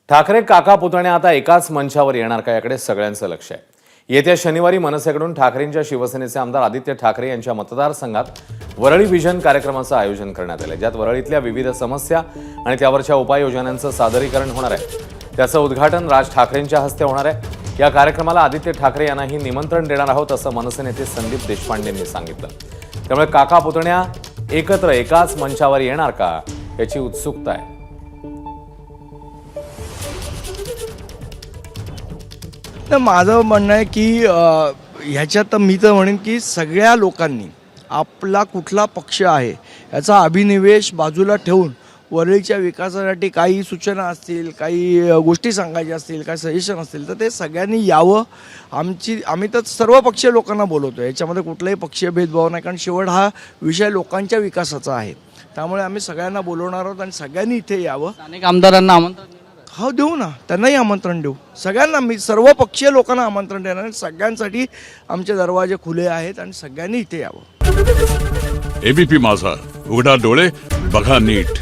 ठाकरे काका पुतणे आता एकाच मंचावर येणार का याकडे सगळ्यांचं लक्ष आहे। येत्या शनिवारी मनसेकडून ठाकरेंच्या शिवसेनेचे आमदार आदित्य ठाकरे यांच्या मतदारसंघात वरळी विजन कार्यक्रमाचं आयोजन करण्यात आलं, ज्यात वरळीतल्या विविध समस्या आणि त्यावरच्या उपाययोजनांचं सादरीकरण होणार आहे। त्याचं उद्घाटन राज ठाकरेंच्या हस्ते होणार आहे। या कार्यक्रमाला आदित्य ठाकरे यांनाही निमंत्रण देणार आहोत असं मनसे नेते संदीप देशपांडेंनी सांगितलं। त्यामुळे काका पुतण्या एकत्र एकाच मंचावर येणार का याची उत्सुकता आहे। तर माझं म्हणणं आहे की ह्याच्यात मी तर म्हणेन की सगळ्या लोकांनी आपला कुठला पक्ष आहे याचा अभिनिवेश बाजूला ठेवून वरळीच्या विकासासाठी काही सूचना असतील, काही गोष्टी सांगायच्या असतील, काही सजेशन असतील तर ते सगळ्यांनी यावं। आम्ही तर सर्व पक्षीय लोकांना बोलवतो, याच्यामध्ये कुठलाही पक्षीय भेदभाव नाही, कारण शेवट हा विषय लोकांच्या विकासाचा आहे। त्यामुळे आम्ही सगळ्यांना बोलवणार आहोत आणि सगळ्यांनी इथे यावं। अनेक आमदारांना आमंत्रण हो देऊ ना, त्यांनाही आमंत्रण देऊ। सगळ्यांना, मी सर्व पक्षीय लोकांना आमंत्रण देणार। सगळ्यांसाठी आमचे दरवाजे खुले आहेत आणि सगळ्यांनी इथे यावं। एबीपी माझा, उघडा डोळे बघा नीट।